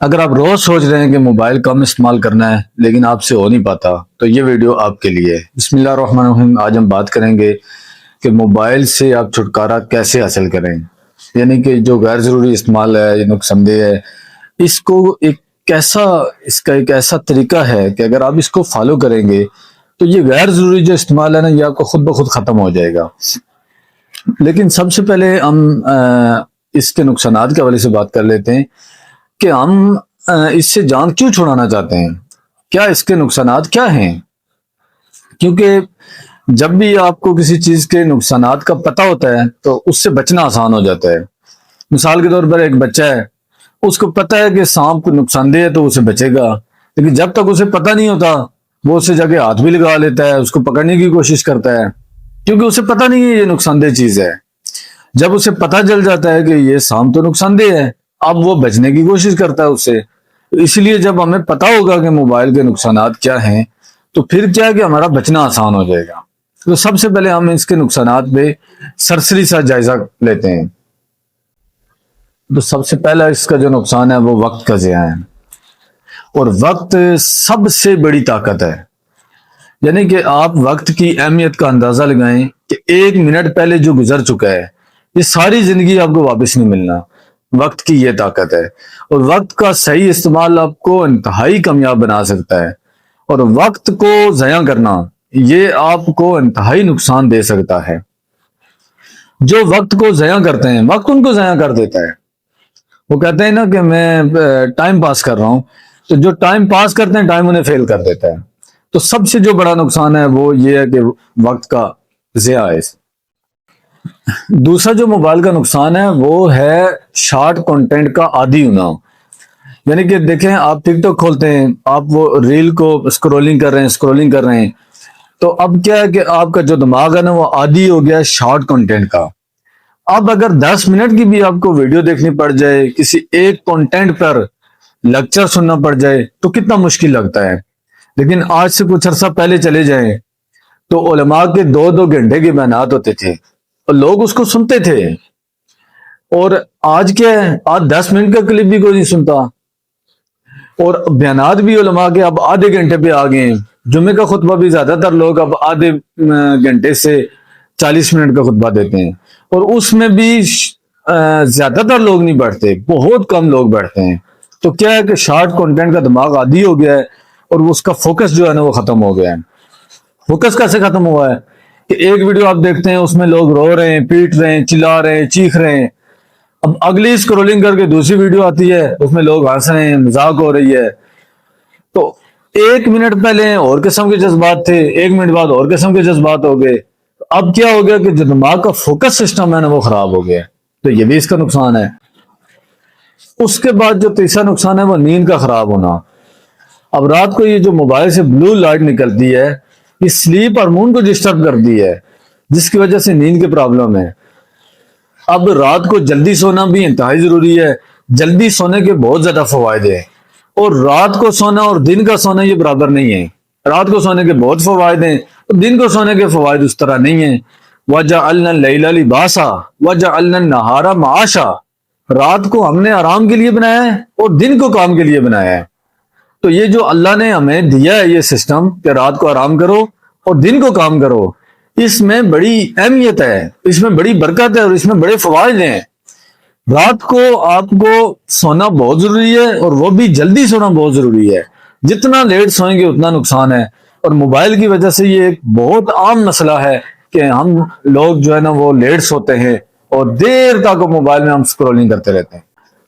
اگر آپ روز سوچ رہے ہیں کہ موبائل کم استعمال کرنا ہے لیکن آپ سے ہو نہیں پاتا تو یہ ویڈیو آپ کے لیے ہے۔ بسم اللہ الرحمن الرحیم۔ آج ہم بات کریں گے کہ موبائل سے آپ چھٹکارا کیسے حاصل کریں، یعنی کہ جو غیر ضروری استعمال ہے یا نقصان دہ ہے، اس کا ایک ایسا طریقہ ہے کہ اگر آپ اس کو فالو کریں گے تو یہ غیر ضروری جو استعمال ہے نا، یہ آپ کو خود بخود ختم ہو جائے گا۔ لیکن سب سے پہلے ہم اس کے نقصانات کے حوالے سے بات کر لیتے ہیں کہ ہم اس سے جان کیوں چھڑانا چاہتے ہیں، کیا اس کے نقصانات کیا ہیں۔ کیونکہ جب بھی آپ کو کسی چیز کے نقصانات کا پتہ ہوتا ہے تو اس سے بچنا آسان ہو جاتا ہے۔ مثال کے طور پر ایک بچہ ہے، اس کو پتہ ہے کہ سانپ کو نقصان دہ ہے تو اسے بچے گا، لیکن جب تک اسے پتہ نہیں ہوتا وہ اسے جا کے ہاتھ بھی لگا لیتا ہے، اس کو پکڑنے کی کوشش کرتا ہے، کیونکہ اسے پتہ نہیں ہے یہ نقصان دہ چیز ہے۔ جب اسے پتہ چل جاتا ہے کہ یہ سانپ تو نقصان دہ ہے، اب وہ بچنے کی کوشش کرتا ہے اس سے۔ اس لیے جب ہمیں پتہ ہوگا کہ موبائل کے نقصانات کیا ہیں تو پھر کیا ہے کہ ہمارا بچنا آسان ہو جائے گا۔ تو سب سے پہلے ہم اس کے نقصانات پہ سرسری سا جائزہ لیتے ہیں۔ تو سب سے پہلا اس کا جو نقصان ہے وہ وقت کا ضیاع ہے، اور وقت سب سے بڑی طاقت ہے۔ یعنی کہ آپ وقت کی اہمیت کا اندازہ لگائیں کہ ایک منٹ پہلے جو گزر چکا ہے یہ ساری زندگی آپ کو واپس نہیں ملنا۔ وقت کی یہ طاقت ہے، اور وقت کا صحیح استعمال آپ کو انتہائی کامیاب بنا سکتا ہے، اور وقت کو ضائع کرنا یہ آپ کو انتہائی نقصان دے سکتا ہے۔ جو وقت کو ضائع کرتے ہیں وقت ان کو ضائع کر دیتا ہے۔ وہ کہتے ہیں نا کہ میں ٹائم پاس کر رہا ہوں، تو جو ٹائم پاس کرتے ہیں ٹائم انہیں فیل کر دیتا ہے۔ تو سب سے جو بڑا نقصان ہے وہ یہ ہے کہ وقت کا ضیاع ہے۔ دوسرا جو موبائل کا نقصان ہے وہ ہے شارٹ کنٹینٹ کا عادی ہونا۔ یعنی کہ دیکھیں، آپ ٹک ٹاک کھولتے ہیں، آپ وہ ریل کو اسکرولنگ کر رہے ہیں، تو اب کیا ہے کہ آپ کا جو دماغ ہے نا وہ عادی ہو گیا ہے شارٹ کنٹینٹ کا۔ اب اگر 10 منٹ کی بھی آپ کو ویڈیو دیکھنی پڑ جائے، کسی ایک کنٹینٹ پر لیکچر سننا پڑ جائے تو کتنا مشکل لگتا ہے۔ لیکن آج سے کچھ عرصہ پہلے چلے جائیں تو علماء کے 2 گھنٹے کے بیانات ہوتے تھے اور لوگ اس کو سنتے تھے، اور آج کیا ہے، آج 10 منٹ کا کلپ بھی کوئی نہیں سنتا، اور بیانات بھی علماء کے اب آدھے گھنٹے پہ آ گئے ہیں۔ جمعے کا خطبہ بھی زیادہ تر لوگ اب آدھے گھنٹے سے 40 منٹ کا خطبہ دیتے ہیں، اور اس میں بھی زیادہ تر لوگ نہیں بیٹھتے، بہت کم لوگ بیٹھتے ہیں۔ تو کیا ہے کہ شارٹ کنٹینٹ کا دماغ عادی ہو گیا ہے، اور اس کا فوکس جو ہے نا وہ ختم ہو گیا ہے۔ فوکس کیسے ختم ہوا ہے کہ ایک ویڈیو آپ دیکھتے ہیں، اس میں لوگ رو رہے ہیں، پیٹ رہے ہیں، چلا رہے ہیں، چیخ رہے ہیں، اب اگلی اسکرولنگ کر کے دوسری ویڈیو آتی ہے، اس میں لوگ ہنس رہے ہیں، مذاق ہو رہی ہے۔ تو 1 منٹ پہلے اور قسم کے جذبات تھے، 1 منٹ بعد اور قسم کے جذبات ہو گئے۔ اب کیا ہو گیا کہ جو دماغ کا فوکس سسٹم ہے نا وہ خراب ہو گیا، تو یہ بھی اس کا نقصان ہے۔ اس کے بعد جو تیسرا نقصان ہے وہ نیند کا خراب ہونا۔ اب رات کو یہ جو موبائل سے بلو لائٹ نکلتی ہے یہ سلیپ ہارمون کو ڈسٹرب کرتی ہے، جس کی وجہ سے نیند کی پرابلم ہے۔ اب رات کو جلدی سونا بھی انتہائی ضروری ہے۔ جلدی سونے کے بہت زیادہ فوائد ہیں، اور رات کو سونا اور دن کا سونا یہ برابر نہیں ہے۔ رات کو سونے کے بہت فوائد ہیں اور دن کو سونے کے فوائد اس طرح نہیں ہیں۔ وَجَعَلْنَا اللَّيْلَ لِبَاسًا وَجَعَلْنَا النَّهَارَ مَعَاشًا۔ رات کو ہم نے آرام کے لیے بنایا ہے اور دن کو کام کے لیے بنایا ہے۔ تو یہ جو اللہ نے ہمیں دیا ہے یہ سسٹم کہ رات کو آرام کرو اور دن کو کام کرو، اس میں بڑی اہمیت ہے، اس میں بڑی برکت ہے، اور اس میں بڑے فوائد ہیں۔ رات کو آپ کو سونا بہت ضروری ہے، اور وہ بھی جلدی سونا بہت ضروری ہے۔ جتنا لیٹ سوئیں گے اتنا نقصان ہے، اور موبائل کی وجہ سے یہ ایک بہت عام مسئلہ ہے کہ ہم لوگ جو ہے نا وہ لیٹ سوتے ہیں اور دیر تک موبائل میں ہم اسکرولنگ کرتے رہتے ہیں۔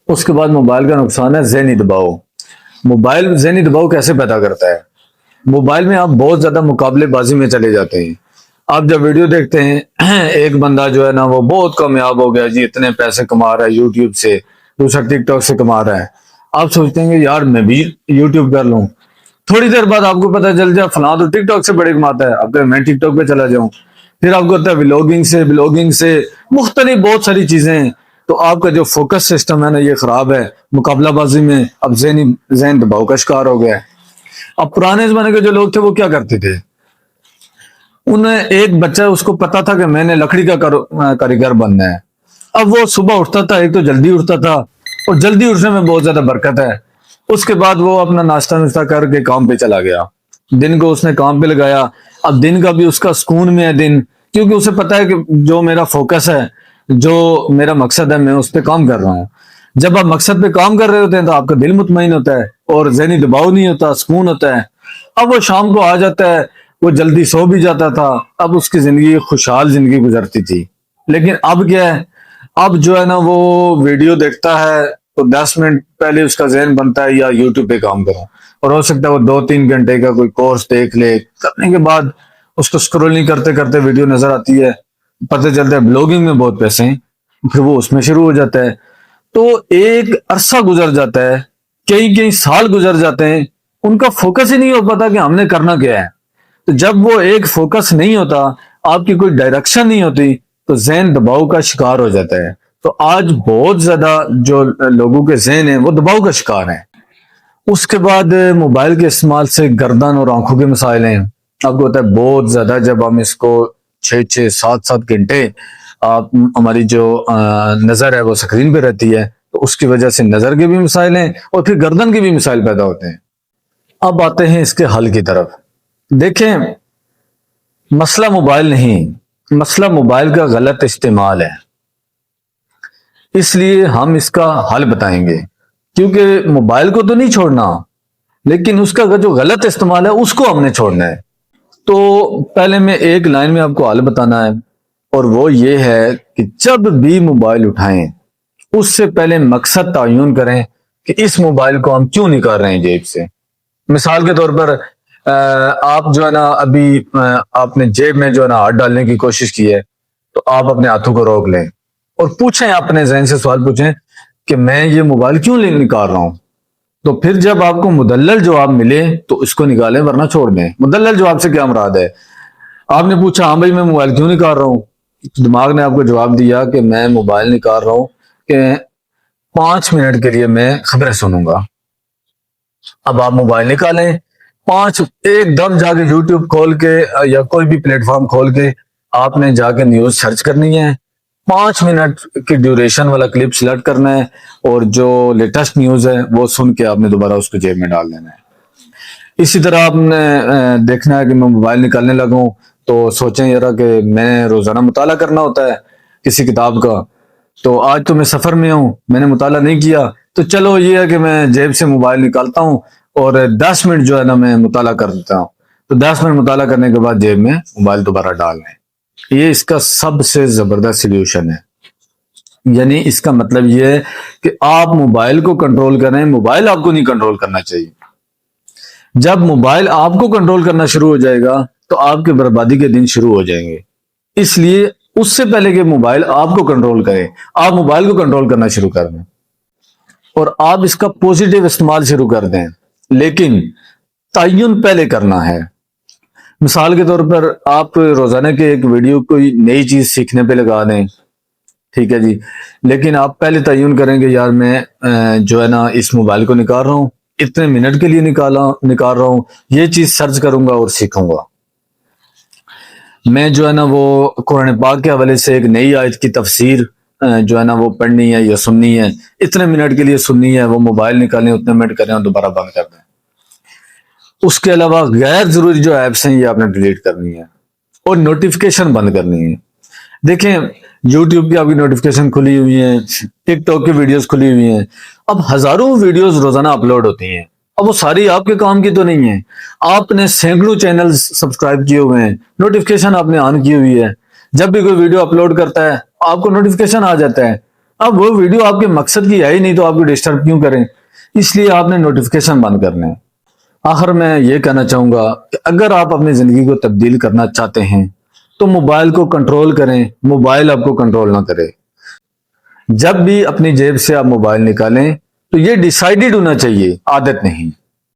اس کے بعد موبائل کا نقصان ہے ذہنی دباؤ۔ موبائل ذہنی دباؤ کیسے پیدا کرتا ہے؟ موبائل میں آپ بہت زیادہ مقابلے بازی میں چلے جاتے ہیں۔ آپ جب ویڈیو دیکھتے ہیں، ایک بندہ جو ہے نا وہ بہت کامیاب ہو گیا جی، اتنے پیسے کما رہا ہے یوٹیوب سے، دوسرا ٹک ٹاک سے کما رہا ہے، آپ سوچتے ہیں کہ یار میں بھی یوٹیوب کر لوں۔ تھوڑی دیر بعد آپ کو پتہ چل جائے فلاں تو ٹک ٹاک سے بڑے کماتا ہے، آپ کہیں میں ٹک ٹاک پہ چلا جاؤں۔ پھر آپ کو ہوتا ہے بلاگنگ سے مختلف بہت ساری چیزیں ہیں۔ تو آپ کا جو فوکس سسٹم ہے نا یہ خراب ہے، مقابلہ بازی میں اب ذہن دباؤ کا شکار ہو گیا ہے۔ اب پرانے زمانے کے جو لوگ تھے وہ کیا کرتے تھے، انہیں ایک بچہ اس کو پتا تھا کہ میں نے لکڑی کا کاریگر بننا ہے۔ اب وہ صبح اٹھتا تھا، ایک تو جلدی اٹھتا تھا، اور جلدی اٹھنے میں بہت زیادہ برکت ہے۔ اس کے بعد وہ اپنا ناشتہ ناشتہ کر کے کام پہ چلا گیا، دن کو اس نے کام پہ لگایا۔ اب دن کا بھی اس کا سکون میں ہے دن، کیونکہ اسے پتا ہے کہ جو میرا فوکس ہے، جو میرا مقصد ہے، میں اس پہ کام کر رہا ہوں۔ جب آپ مقصد پہ کام کر رہے ہوتے ہیں تو آپ کا دل مطمئن ہوتا ہے اور ذہنی دباؤ نہیں ہوتا، سکون ہوتا ہے۔ اب وہ شام کو آ جاتا ہے، وہ جلدی سو بھی جاتا تھا، اب اس کی زندگی خوشحال زندگی گزرتی تھی۔ لیکن اب کیا ہے، اب جو ہے نا وہ ویڈیو دیکھتا ہے تو 10 منٹ پہلے اس کا ذہن بنتا ہے یا یوٹیوب پہ کام کروں، اور ہو سکتا ہے وہ 2-3 گھنٹے کا کوئی کورس دیکھ لے، کرنے کے بعد اس کو اسکرولنگ کرتے کرتے ویڈیو نظر آتی ہے، پتہ چلتا ہے بلاگنگ میں بہت پیسے ہیں، پھر وہ اس میں شروع ہو جاتا ہے۔ تو ایک عرصہ گزر جاتا ہے، کئی سال گزر جاتے ہیں، ان کا فوکس ہی نہیں ہو پاتا کہ ہم نے کرنا کیا ہے۔ تو جب وہ ایک فوکس نہیں ہوتا، آپ کی کوئی ڈائریکشن نہیں ہوتی، تو ذہن دباؤ کا شکار ہو جاتا ہے۔ تو آج بہت زیادہ جو لوگوں کے ذہن ہیں وہ دباؤ کا شکار ہیں۔ اس کے بعد موبائل کے استعمال سے گردن اور آنکھوں کے مسائل ہیں، آپ کو ہوتا ہے بہت زیادہ، جب ہم اس کو 6-7 گھنٹے آپ ہماری جو نظر ہے وہ سکرین پہ رہتی ہے، تو اس کی وجہ سے نظر کے بھی مسائل ہیں اور پھر گردن کے بھی مسائل پیدا ہوتے ہیں۔ اب آتے ہیں اس کے حل کی طرف۔ دیکھیں، مسئلہ موبائل نہیں، مسئلہ موبائل کا غلط استعمال ہے۔ اس لیے ہم اس کا حل بتائیں گے، کیونکہ موبائل کو تو نہیں چھوڑنا، لیکن اس کا جو غلط استعمال ہے اس کو ہم نے چھوڑنا ہے۔ تو پہلے میں ایک لائن میں آپ کو حل بتانا ہے، اور وہ یہ ہے کہ جب بھی موبائل اٹھائیں اس سے پہلے مقصد تعین کریں کہ اس موبائل کو ہم کیوں نکال رہے ہیں جیب سے۔ مثال کے طور پر آپ جو ہے نا ابھی آپ نے جیب میں جو ہے نا ہاتھ ڈالنے کی کوشش کی ہے، تو آپ اپنے ہاتھوں کو روک لیں اور پوچھیں، اپنے ذہن سے سوال پوچھیں کہ میں یہ موبائل کیوں نکال رہا ہوں۔ تو پھر جب آپ کو مدلل جواب ملے تو اس کو نکالیں، ورنہ چھوڑ دیں۔ مدلل جواب سے کیا مراد ہے؟ آپ نے پوچھا ہاں بھائی میں موبائل کیوں نکال رہا ہوں، دماغ نے آپ کو جواب دیا کہ میں موبائل نکال رہا ہوں کہ 5 منٹ کے لیے میں خبریں سنوں گا۔ اب آپ موبائل نکالیں، ایک دم جا کے یوٹیوب کھول کے یا کوئی بھی پلیٹ فارم کھول کے آپ نے جا کے نیوز سرچ کرنی ہے، 5 منٹ کی ڈیوریشن والا کلپ سلیکٹ کرنا ہے، اور جو لیٹسٹ نیوز ہے وہ سن کے آپ نے دوبارہ اس کو جیب میں ڈال دینا ہے۔ اسی طرح آپ نے دیکھنا ہے کہ میں موبائل نکالنے لگوں تو سوچیں ذرا کہ میں روزانہ مطالعہ کرنا ہوتا ہے کسی کتاب کا، تو آج تو میں سفر میں ہوں، میں نے مطالعہ نہیں کیا، تو چلو یہ ہے کہ میں جیب سے موبائل نکالتا ہوں اور 10 منٹ جو ہے نا میں مطالعہ کر دیتا ہوں۔ تو 10 منٹ مطالعہ کرنے کے بعد جیب میں موبائل دوبارہ ڈال لیں۔ یہ اس کا سب سے زبردست سلیوشن ہے۔ یعنی اس کا مطلب یہ ہے کہ آپ موبائل کو کنٹرول کریں، موبائل آپ کو نہیں کنٹرول کرنا چاہیے۔ جب موبائل آپ کو کنٹرول کرنا شروع ہو جائے گا تو آپ کے بربادی کے دن شروع ہو جائیں گے۔ اس لیے اس سے پہلے کہ موبائل آپ کو کنٹرول کرے، آپ موبائل کو کنٹرول کرنا شروع کر دیں، اور آپ اس کا پوزیٹیو استعمال شروع کر دیں، لیکن تعین پہلے کرنا ہے۔ مثال کے طور پر آپ روزانہ کے ایک ویڈیو کوئی نئی چیز سیکھنے پہ لگا دیں، ٹھیک ہے جی، لیکن آپ پہلے تعین کریں گے یار میں جو ہے نا اس موبائل کو نکال رہا ہوں، اتنے منٹ کے لیے نکال رہا ہوں، یہ چیز سرچ کروں گا اور سیکھوں گا۔ میں جو ہے نا وہ قرآن پاک کے حوالے سے ایک نئی آیت کی تفسیر جو ہے نا وہ پڑھنی ہے یا سننی ہے، اتنے منٹ کے لیے سننی ہے، وہ موبائل نکالیں، اتنے منٹ کریں اور دوبارہ بند کر دیں۔ اس کے علاوہ غیر ضروری جو ایپس ہیں یہ آپ نے ڈیلیٹ کرنی ہے، اور نوٹیفیکیشن بند کرنی ہے۔ دیکھیں یوٹیوب کی آپ کی نوٹیفیکیشن کھلی ہوئی ہیں، ٹک ٹاک کی ویڈیوز کھلی ہوئی ہیں، اب ہزاروں ویڈیوز روزانہ اپلوڈ ہوتی ہیں، اب وہ ساری آپ کے کام کی تو نہیں ہیں، آپ نے سینکڑوں چینل سبسکرائب کیے ہوئے ہیں، نوٹیفیکیشن آپ نے آن کی ہوئی ہے، جب بھی کوئی ویڈیو اپلوڈ کرتا ہے آپ کو نوٹیفیکیشن آ جاتا ہے۔ اب وہ ویڈیو آپ کے مقصد کی ہے ہی نہیں تو آپ کو ڈسٹرب کیوں کریں؟ اس لیے آپ نے نوٹیفیکیشن بند کرنے ہیں۔ آخر میں یہ کہنا چاہوں گا کہ اگر آپ اپنی زندگی کو تبدیل کرنا چاہتے ہیں تو موبائل کو کنٹرول کریں، موبائل آپ کو کنٹرول نہ کرے۔ جب بھی اپنی جیب سے آپ موبائل نکالیں تو یہ ڈیسائیڈڈ ہونا چاہیے، عادت نہیں۔